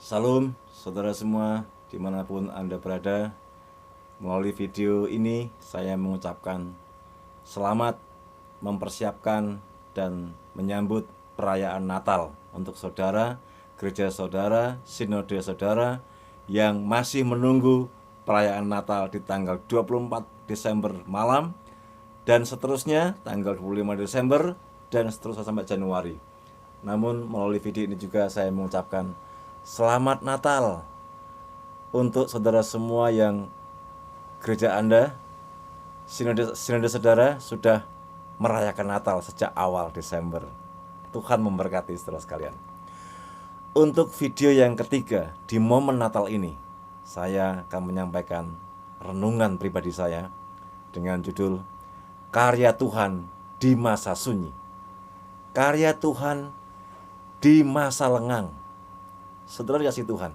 Salam saudara semua dimanapun Anda berada. Melalui video ini saya mengucapkan selamat mempersiapkan dan menyambut perayaan Natal untuk saudara, gereja saudara, sinode saudara yang masih menunggu perayaan Natal di tanggal 24 Desember malam dan seterusnya tanggal 25 Desember dan seterusnya sampai Januari. Namun melalui video ini juga saya mengucapkan selamat Natal untuk saudara semua yang gereja Anda, sinode saudara sudah merayakan Natal sejak awal Desember. Tuhan memberkati saudara sekalian. Untuk video yang ketiga di momen Natal ini, saya akan menyampaikan renungan pribadi saya dengan judul Karya Tuhan di Masa Sunyi. Karya Tuhan di masa lengang. Saudara dikasih Tuhan,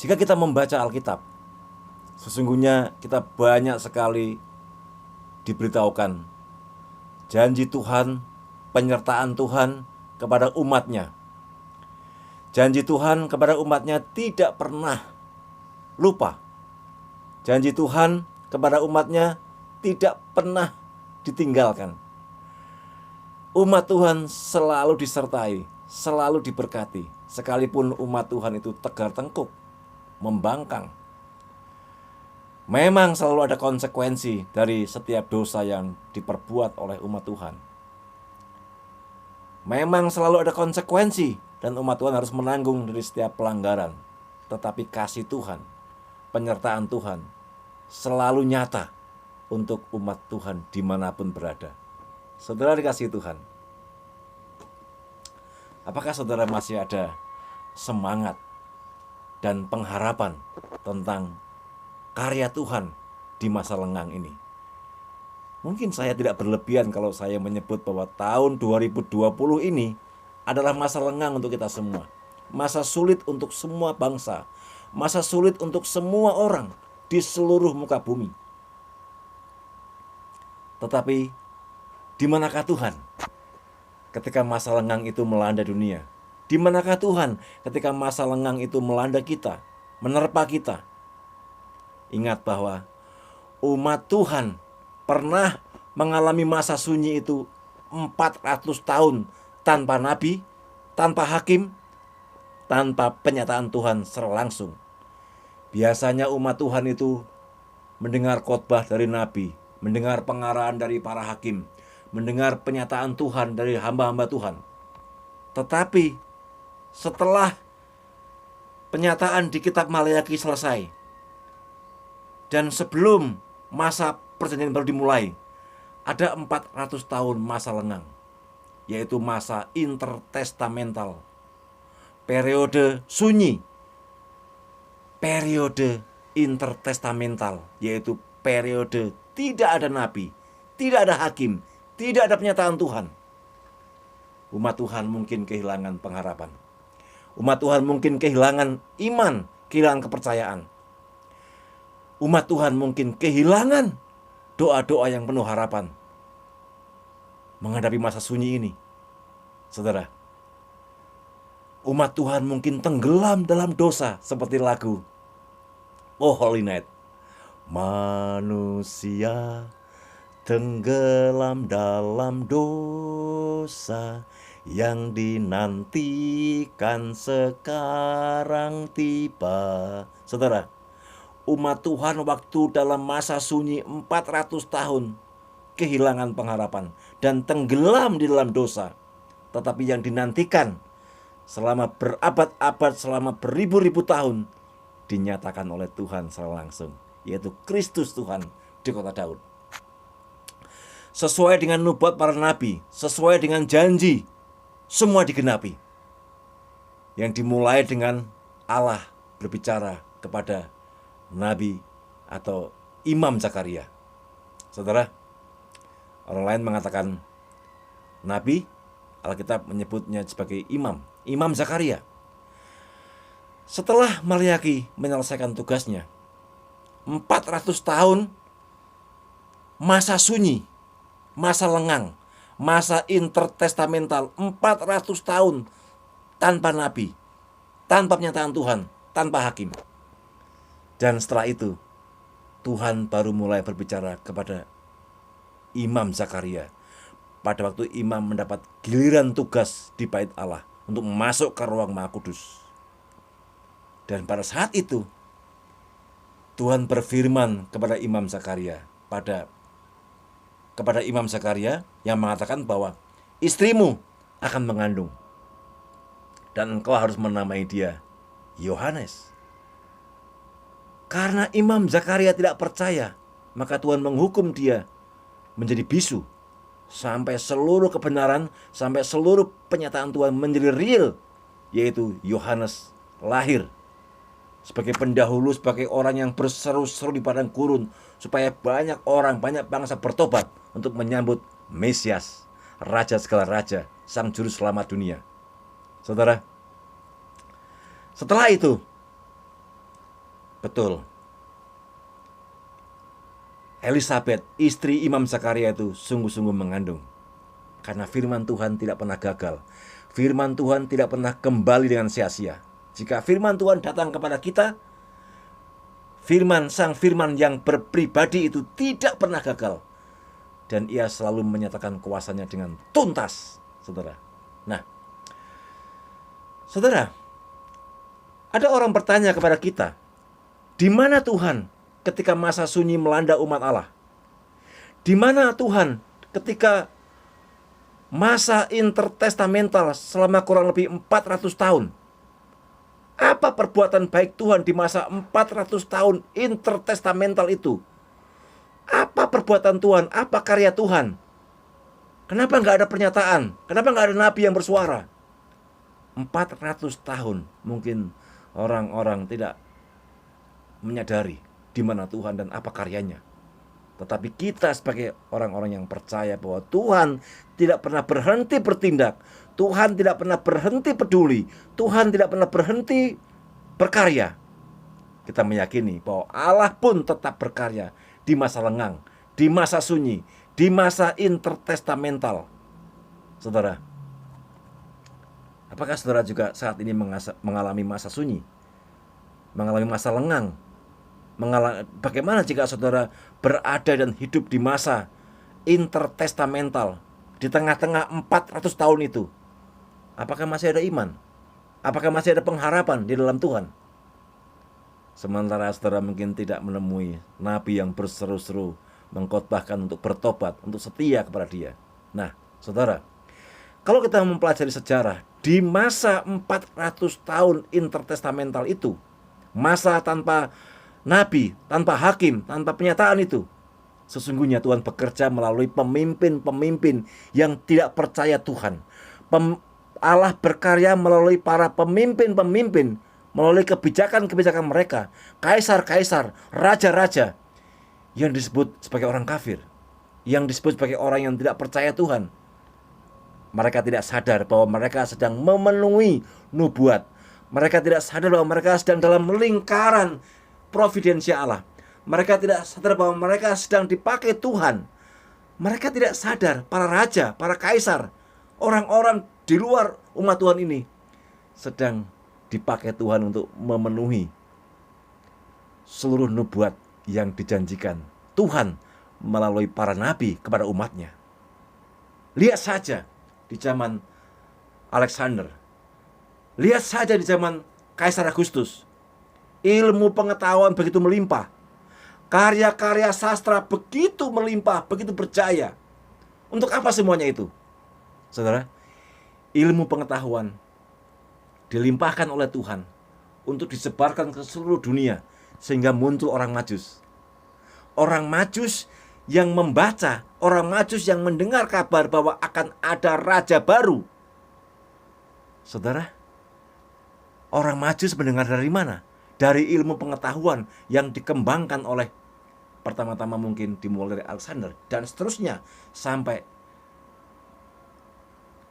jika kita membaca Alkitab, sesungguhnya kita banyak sekali diberitahukan janji Tuhan, penyertaan Tuhan kepada umatnya. Janji Tuhan kepada umatnya tidak pernah lupa. Janji Tuhan kepada umatnya tidak pernah ditinggalkan. Umat Tuhan selalu disertai, selalu diberkati, sekalipun umat Tuhan itu tegar tengkuk, membangkang. Memang selalu ada konsekuensi dari setiap dosa yang diperbuat oleh umat Tuhan. Memang selalu ada konsekuensi dan umat Tuhan harus menanggung dari setiap pelanggaran. Tetapi kasih Tuhan, penyertaan Tuhan selalu nyata untuk umat Tuhan dimanapun berada. Saudara dikasih Tuhan, apakah saudara masih ada semangat dan pengharapan tentang karya Tuhan di masa lengang ini? Mungkin saya tidak berlebihan kalau saya menyebut bahwa tahun 2020 ini adalah masa lengang untuk kita semua. Masa sulit untuk semua bangsa, masa sulit untuk semua orang di seluruh muka bumi. Tetapi di manakah Tuhan ketika masa lengang itu melanda dunia? Di manakah Tuhan ketika masa lengang itu melanda kita, menerpa kita? Ingat bahwa umat Tuhan pernah mengalami masa sunyi itu 400 tahun tanpa nabi, tanpa hakim, tanpa penyataan Tuhan secara langsung. Biasanya umat Tuhan itu mendengar khotbah dari nabi, mendengar pengarahan dari para hakim, mendengar penyataan Tuhan dari hamba-hamba Tuhan. Tetapi setelah penyataan di kitab Maleakhi selesai dan sebelum masa perjanjian baru dimulai, ada 400 tahun masa lengang, yaitu masa intertestamental, periode sunyi, periode intertestamental, yaitu periode tidak ada nabi, tidak ada hakim, tidak ada penyataan Tuhan. Umat Tuhan mungkin kehilangan pengharapan. Umat Tuhan mungkin kehilangan iman, kehilangan kepercayaan. Umat Tuhan mungkin kehilangan doa-doa yang penuh harapan menghadapi masa sunyi ini. Saudara, umat Tuhan mungkin tenggelam dalam dosa seperti lagu Oh Holy Night. Manusia tenggelam dalam dosa, yang dinantikan sekarang tiba. Saudara, umat Tuhan waktu dalam masa sunyi 400 tahun kehilangan pengharapan dan tenggelam di dalam dosa. Tetapi yang dinantikan selama berabad-abad, selama beribu-ribu tahun, dinyatakan oleh Tuhan secara langsung, yaitu Kristus Tuhan di kota Daud. Sesuai dengan nubuat para nabi, sesuai dengan janji, semua digenapi. Yang dimulai dengan Allah berbicara kepada nabi atau Imam Zakaria. Saudara, orang lain mengatakan nabi, Alkitab menyebutnya sebagai imam, Imam Zakaria. Setelah Maleakhi menyelesaikan tugasnya, 400 tahun masa sunyi, masa lengang, masa intertestamental, 400 tahun tanpa nabi, tanpa pernyataan Tuhan, tanpa hakim. Dan setelah itu, Tuhan baru mulai berbicara kepada Imam Zakaria. Pada waktu imam mendapat giliran tugas di bait Allah untuk masuk ke ruang Maha Kudus. Dan pada saat itu, Tuhan berfirman kepada Imam Zakaria, kepada Imam Zakaria yang mengatakan bahwa istrimu akan mengandung dan engkau harus menamai dia Yohanes. Karena Imam Zakaria tidak percaya, maka Tuhan menghukum dia menjadi bisu sampai seluruh kebenaran, sampai seluruh penyataan Tuhan menjadi real, yaitu Yohanes lahir sebagai pendahulu, sebagai orang yang berseru-seru di padang gurun, supaya banyak orang, banyak bangsa bertobat untuk menyambut Mesias, Raja segala raja, Sang Juru Selamat dunia. Saudara, setelah itu, betul, Elisabet, istri Imam Zakaria itu sungguh-sungguh mengandung. Karena firman Tuhan tidak pernah gagal. Firman Tuhan tidak pernah kembali dengan sia-sia. Jika firman Tuhan datang kepada kita, Sang firman yang berpribadi itu tidak pernah gagal. Dan ia selalu menyatakan kuasanya dengan tuntas, saudara. Nah, saudara, ada orang bertanya kepada kita, di mana Tuhan ketika masa sunyi melanda umat Allah? Di mana Tuhan ketika masa intertestamental selama kurang lebih 400 tahun? Apa perbuatan baik Tuhan di masa 400 tahun intertestamental itu? Apa perbuatan Tuhan? Apa karya Tuhan? Kenapa nggak ada pernyataan? Kenapa nggak ada nabi yang bersuara? 400 tahun mungkin orang-orang tidak menyadari di mana Tuhan dan apa karyanya. Tetapi kita sebagai orang-orang yang percaya bahwa Tuhan tidak pernah berhenti bertindak, Tuhan tidak pernah berhenti peduli, Tuhan tidak pernah berhenti berkarya. Kita meyakini bahwa Allah pun tetap berkarya di masa lengang, di masa sunyi, di masa intertestamental. Saudara, apakah saudara juga saat ini mengalami masa sunyi, mengalami masa lengang? Bagaimana jika saudara berada dan hidup di masa intertestamental, di tengah-tengah 400 tahun itu? Apakah masih ada iman? Apakah masih ada pengharapan di dalam Tuhan? Sementara saudara mungkin tidak menemui nabi yang berseru-seru mengkhotbahkan untuk bertobat, untuk setia kepada dia. Nah, saudara, kalau kita mempelajari sejarah di masa 400 tahun intertestamental itu, masa tanpa nabi, tanpa hakim, tanpa pernyataan itu, sesungguhnya Tuhan bekerja melalui pemimpin-pemimpin yang tidak percaya Tuhan. Allah berkarya melalui para pemimpin-pemimpin, melalui kebijakan-kebijakan mereka, kaisar-kaisar, raja-raja yang disebut sebagai orang kafir, yang disebut sebagai orang yang tidak percaya Tuhan. Mereka tidak sadar bahwa mereka sedang memenuhi nubuat. Mereka tidak sadar bahwa mereka sedang dalam lingkaran providensia Allah. Mereka tidak sadar bahwa mereka sedang dipakai Tuhan. Mereka tidak sadar, para raja, para kaisar, orang-orang di luar umat Tuhan ini sedang dipakai Tuhan untuk memenuhi seluruh nubuat yang dijanjikan Tuhan melalui para nabi kepada umatnya. Lihat saja di zaman Alexander. Lihat saja di zaman Kaisar Agustus. Ilmu pengetahuan begitu melimpah, karya-karya sastra begitu melimpah, begitu berjaya. Untuk apa semuanya itu? Saudara, ilmu pengetahuan dilimpahkan oleh Tuhan untuk disebarkan ke seluruh dunia, sehingga muncul orang Majus. Orang Majus yang membaca, orang Majus yang mendengar kabar bahwa akan ada raja baru. Saudara, orang Majus mendengar dari mana? Dari ilmu pengetahuan yang dikembangkan oleh, pertama-tama mungkin dimulai dari Alexander dan seterusnya sampai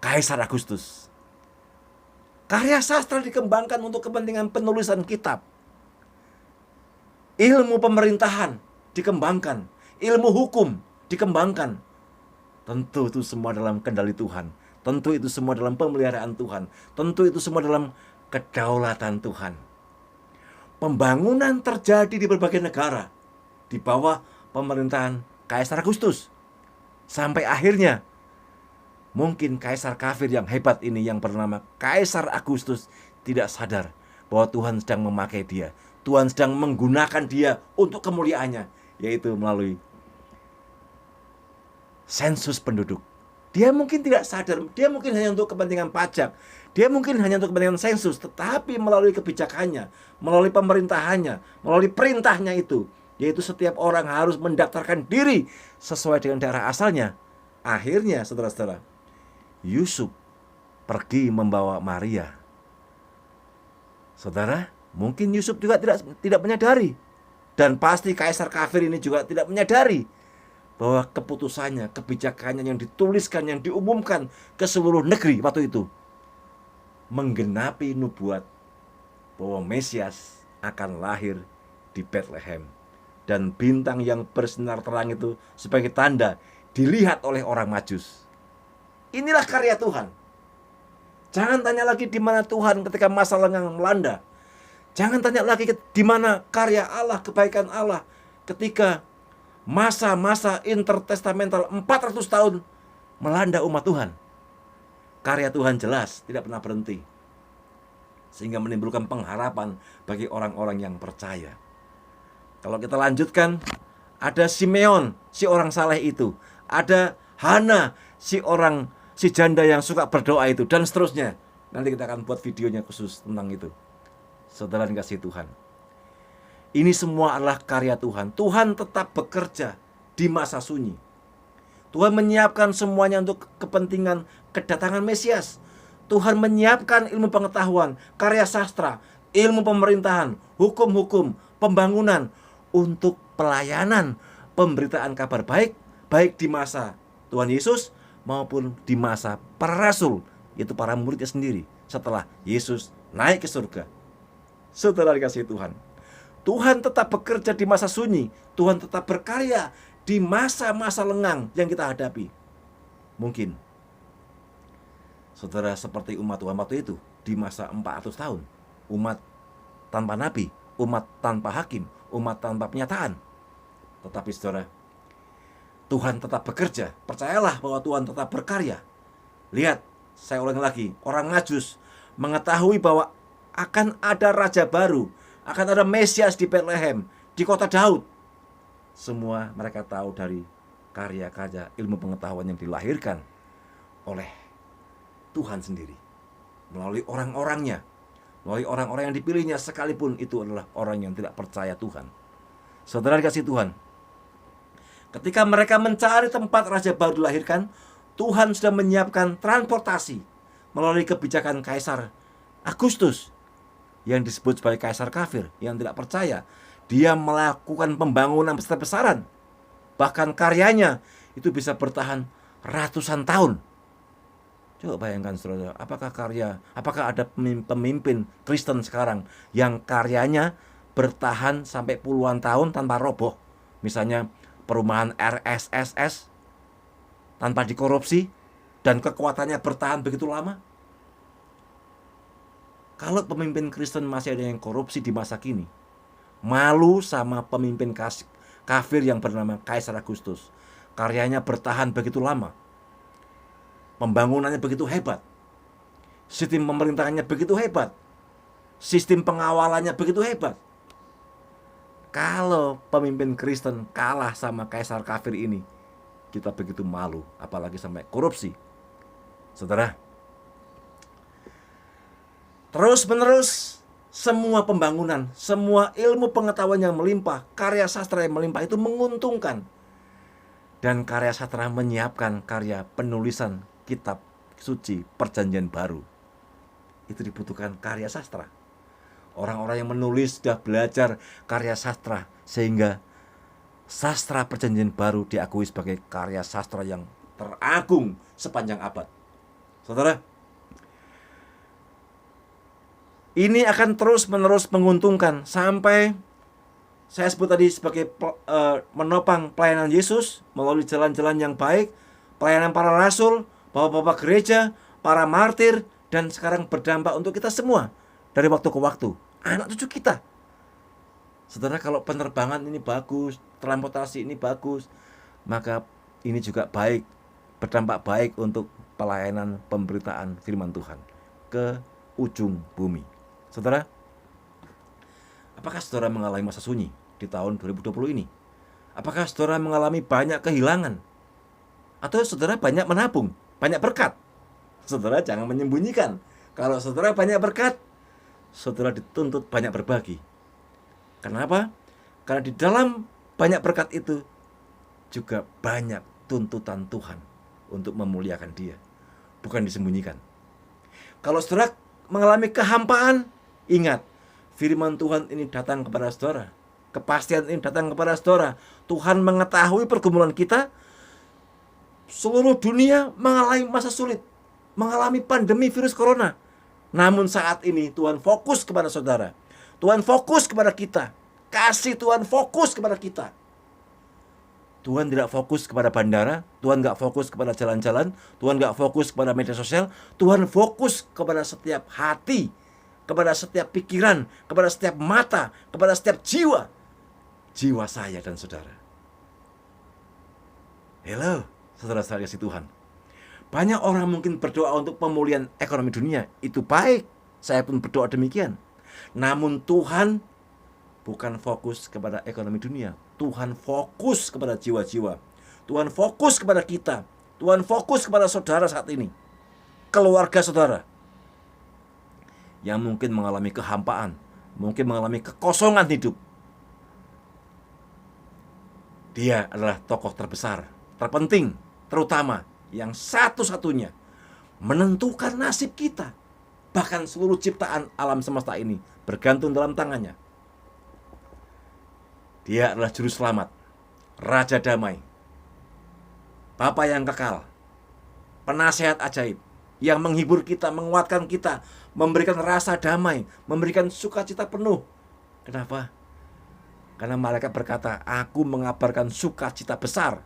Kaisar Agustus. Karya sastra dikembangkan untuk kepentingan penulisan kitab. Ilmu pemerintahan dikembangkan, ilmu hukum dikembangkan. Tentu itu semua dalam kendali Tuhan. Tentu itu semua dalam pemeliharaan Tuhan. Tentu itu semua dalam kedaulatan Tuhan. Pembangunan terjadi di berbagai negara di bawah pemerintahan Kaisar Agustus. Sampai akhirnya mungkin Kaisar kafir yang hebat ini yang bernama Kaisar Agustus tidak sadar bahwa Tuhan sedang memakai dia. Tuhan sedang menggunakan dia untuk kemuliaannya, yaitu melalui sensus penduduk. Dia mungkin tidak sadar, dia mungkin hanya untuk kepentingan pajak, dia mungkin hanya untuk kepentingan sensus, tetapi melalui kebijakannya, melalui pemerintahannya, melalui perintahnya itu, yaitu setiap orang harus mendaftarkan diri sesuai dengan daerah asalnya. Akhirnya, saudara-saudara, Yusuf pergi membawa Maria. Saudara, mungkin Yusuf juga tidak menyadari, dan pasti Kaisar kafir ini juga tidak menyadari bahwa keputusannya, kebijakannya yang dituliskan, yang diumumkan ke seluruh negeri waktu itu menggenapi nubuat bahwa Mesias akan lahir di Bethlehem. Dan bintang yang bersinar terang itu sebagai tanda dilihat oleh orang Majus. Inilah karya Tuhan. Jangan tanya lagi di mana Tuhan ketika masa lengang melanda. Jangan tanya lagi di mana karya Allah, kebaikan Allah ketika masa-masa intertestamental 400 tahun melanda umat Tuhan. Karya Tuhan jelas, tidak pernah berhenti, sehingga menimbulkan pengharapan bagi orang-orang yang percaya. Kalau kita lanjutkan, ada Simeon, si orang saleh itu, ada Hana, si janda yang suka berdoa itu, dan seterusnya. Nanti kita akan buat videonya khusus tentang itu. Saudara dikasihi Tuhan, ini semua adalah karya Tuhan. Tuhan tetap bekerja di masa sunyi. Tuhan menyiapkan semuanya untuk kepentingan kedatangan Mesias. Tuhan menyiapkan ilmu pengetahuan, karya sastra, ilmu pemerintahan, hukum-hukum, pembangunan untuk pelayanan pemberitaan kabar baik, baik di masa Tuhan Yesus maupun di masa para rasul, yaitu para muridnya sendiri setelah Yesus naik ke surga. Saudara dikasihi Tuhan, Tuhan tetap bekerja di masa sunyi. Tuhan tetap berkarya di masa-masa lengang yang kita hadapi. Mungkin saudara seperti umat Tuhan waktu itu di masa 400 tahun, umat tanpa nabi, umat tanpa hakim, umat tanpa penyataan. Tetapi saudara, Tuhan tetap bekerja. Percayalah bahwa Tuhan tetap berkarya. Lihat, saya ulangi lagi, orang Majus mengetahui bahwa akan ada raja baru, akan ada Mesias di Bethlehem, di kota Daud. Semua mereka tahu dari karya-karya ilmu pengetahuan yang dilahirkan oleh Tuhan sendiri, melalui orang-orangnya, melalui orang-orang yang dipilihnya, sekalipun itu adalah orang yang tidak percaya Tuhan. Saudara dikasihi Tuhan, ketika mereka mencari tempat raja baru dilahirkan, Tuhan sudah menyiapkan transportasi melalui kebijakan Kaisar Agustus yang disebut sebagai Kaisar kafir yang tidak percaya. Dia melakukan pembangunan besar-besaran, bahkan karyanya itu bisa bertahan ratusan tahun. Coba bayangkan saudara, apakah ada pemimpin Kristen sekarang yang karyanya bertahan sampai puluhan tahun tanpa roboh? Misalnya perumahan RSSS tanpa dikorupsi dan kekuatannya bertahan begitu lama. Kalau pemimpin Kristen masih ada yang korupsi di masa kini, malu sama pemimpin kafir yang bernama Kaisar Agustus. Karyanya bertahan begitu lama, pembangunannya begitu hebat, sistem pemerintahannya begitu hebat, sistem pengawalannya begitu hebat. Kalau pemimpin Kristen kalah sama Kaisar kafir ini, kita begitu malu, apalagi sampai korupsi. Saudara, terus menerus semua pembangunan, semua ilmu pengetahuan yang melimpah, karya sastra yang melimpah itu menguntungkan. Dan karya sastra menyiapkan karya penulisan kitab suci perjanjian baru. Itu dibutuhkan karya sastra. Orang-orang yang menulis sudah belajar karya sastra, sehingga sastra perjanjian baru diakui sebagai karya sastra yang teragung sepanjang abad. Saudara, ini akan terus-menerus menguntungkan sampai saya sebut tadi sebagai menopang pelayanan Yesus melalui jalan-jalan yang baik, pelayanan para rasul, bapak-bapak gereja, para martir, dan sekarang berdampak untuk kita semua dari waktu ke waktu, anak cucu kita. Saudara, kalau penerbangan ini bagus, transportasi ini bagus, maka ini juga baik, berdampak baik untuk pelayanan pemberitaan firman Tuhan ke ujung bumi. Saudara, apakah saudara mengalami masa sunyi di tahun 2020 ini? Apakah saudara mengalami banyak kehilangan? Atau saudara banyak menabung, banyak berkat? Saudara jangan menyembunyikan. Kalau saudara banyak berkat, saudara dituntut banyak berbagi. Kenapa? Karena di dalam banyak berkat itu juga banyak tuntutan Tuhan untuk memuliakan Dia, bukan disembunyikan. Kalau saudara mengalami kehampaan, ingat, firman Tuhan ini datang kepada saudara, kepastian ini datang kepada saudara. Tuhan mengetahui pergumulan kita. Seluruh dunia mengalami masa sulit, mengalami pandemi virus corona. Namun saat ini Tuhan fokus kepada saudara. Tuhan fokus kepada kita. Kasih Tuhan fokus kepada kita. Tuhan tidak fokus kepada bandara. Tuhan gak fokus kepada jalan-jalan. Tuhan gak fokus kepada media sosial. Tuhan fokus kepada setiap hati, kepada setiap pikiran, kepada setiap mata, kepada setiap jiwa. Jiwa saya dan saudara. Hello, saudara-saudara kasih Tuhan. Banyak orang mungkin berdoa untuk pemulihan ekonomi dunia. Itu baik. Saya pun berdoa demikian. Namun Tuhan bukan fokus kepada ekonomi dunia. Tuhan fokus kepada jiwa-jiwa. Tuhan fokus kepada kita. Tuhan fokus kepada saudara saat ini. Keluarga saudara yang mungkin mengalami kehampaan, mungkin mengalami kekosongan hidup. Dia adalah tokoh terbesar, terpenting, terutama, yang satu-satunya menentukan nasib kita. Bahkan seluruh ciptaan alam semesta ini bergantung dalam tangannya. Dia adalah juru selamat, Raja Damai, Bapa yang kekal, penasehat ajaib, yang menghibur kita, menguatkan kita, memberikan rasa damai, memberikan sukacita penuh. Kenapa? Karena malaikat berkata, aku mengabarkan sukacita besar.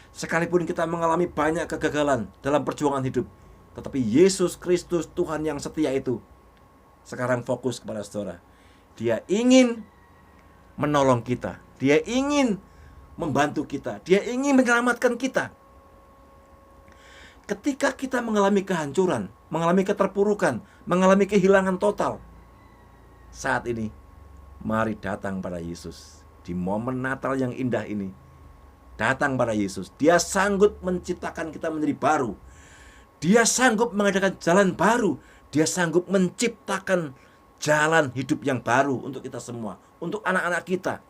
Sekalipun kita mengalami banyak kegagalan dalam perjuangan hidup, tetapi Yesus Kristus, Tuhan yang setia itu, sekarang fokus kepada saudara. Dia ingin menolong kita. Dia ingin membantu kita. Dia ingin menyelamatkan kita. Ketika kita mengalami kehancuran, mengalami keterpurukan, mengalami kehilangan total, saat ini, mari datang pada Yesus. Di momen Natal yang indah ini, datang pada Yesus. Dia sanggup menciptakan kita menjadi baru. Dia sanggup mengadakan jalan baru. Dia sanggup menciptakan jalan hidup yang baru untuk kita semua, untuk anak-anak kita,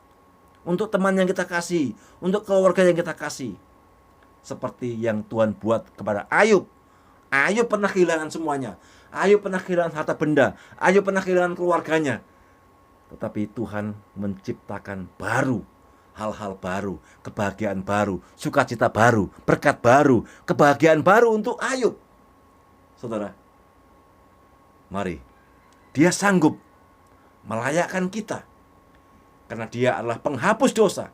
untuk teman yang kita kasih, untuk keluarga yang kita kasih. Seperti yang Tuhan buat kepada Ayub. Ayub pernah kehilangan semuanya. Ayub pernah kehilangan harta benda. Ayub pernah kehilangan keluarganya. Tetapi Tuhan menciptakan baru, hal-hal baru, kebahagiaan baru, sukacita baru, berkat baru, kebahagiaan baru untuk Ayub. Saudara, mari, Dia sanggup melayakkan kita karena Dia adalah penghapus dosa.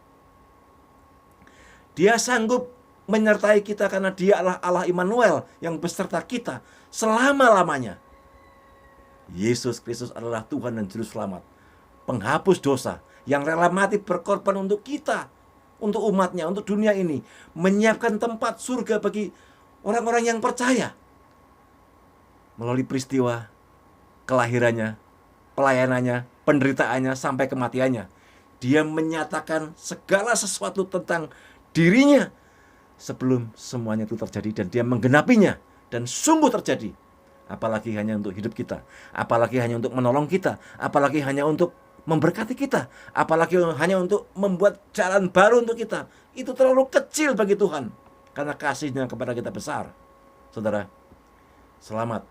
Dia sanggup menyertai kita karena Dia adalah Allah Immanuel yang beserta kita selama-lamanya. Yesus Kristus adalah Tuhan dan Juru Selamat, penghapus dosa, yang rela mati berkorban untuk kita, untuk umatnya, untuk dunia ini, menyiapkan tempat surga bagi orang-orang yang percaya. Melalui peristiwa kelahirannya, pelayanannya, penderitaannya, sampai kematiannya, Dia menyatakan segala sesuatu tentang dirinya sebelum semuanya itu terjadi, dan Dia menggenapinya, dan sungguh terjadi. Apalagi hanya untuk hidup kita, apalagi hanya untuk menolong kita, apalagi hanya untuk memberkati kita, apalagi hanya untuk membuat jalan baru untuk kita. Itu terlalu kecil bagi Tuhan, karena kasih-Nya kepada kita besar. Saudara, selamat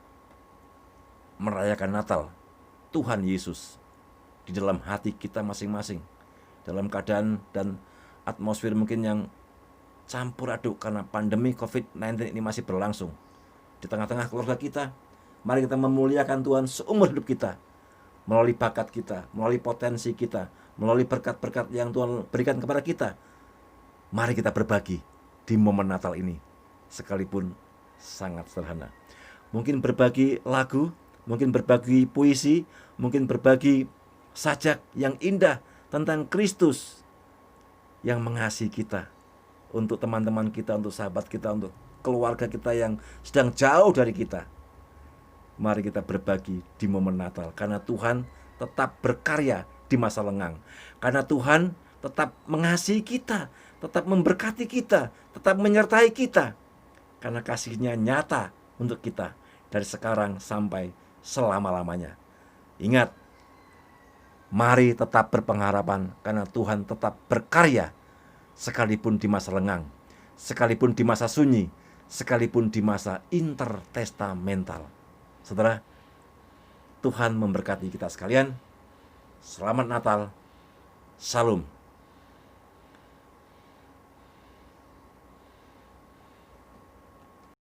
merayakan Natal Tuhan Yesus di dalam hati kita masing-masing, dalam keadaan dan atmosfer mungkin yang campur aduk karena pandemi COVID-19 ini masih berlangsung. Di tengah-tengah keluarga kita, mari kita memuliakan Tuhan seumur hidup kita, melalui bakat kita, melalui potensi kita, melalui berkat-berkat yang Tuhan berikan kepada kita. Mari kita berbagi di momen Natal ini, sekalipun sangat sederhana. Mungkin berbagi lagu, mungkin berbagi puisi, mungkin berbagi sajak yang indah tentang Kristus yang mengasihi kita, untuk teman-teman kita, untuk sahabat kita, untuk keluarga kita yang sedang jauh dari kita. Mari kita berbagi di momen Natal, karena Tuhan tetap berkarya di masa lengang, karena Tuhan tetap mengasihi kita, tetap memberkati kita, tetap menyertai kita, karena kasih-Nya nyata untuk kita dari sekarang sampai selama-lamanya. Ingat, mari tetap berpengharapan, karena Tuhan tetap berkarya sekalipun di masa lengang, sekalipun di masa sunyi, sekalipun di masa intertestamental. Saudara, Tuhan memberkati kita sekalian. Selamat Natal. Shalom.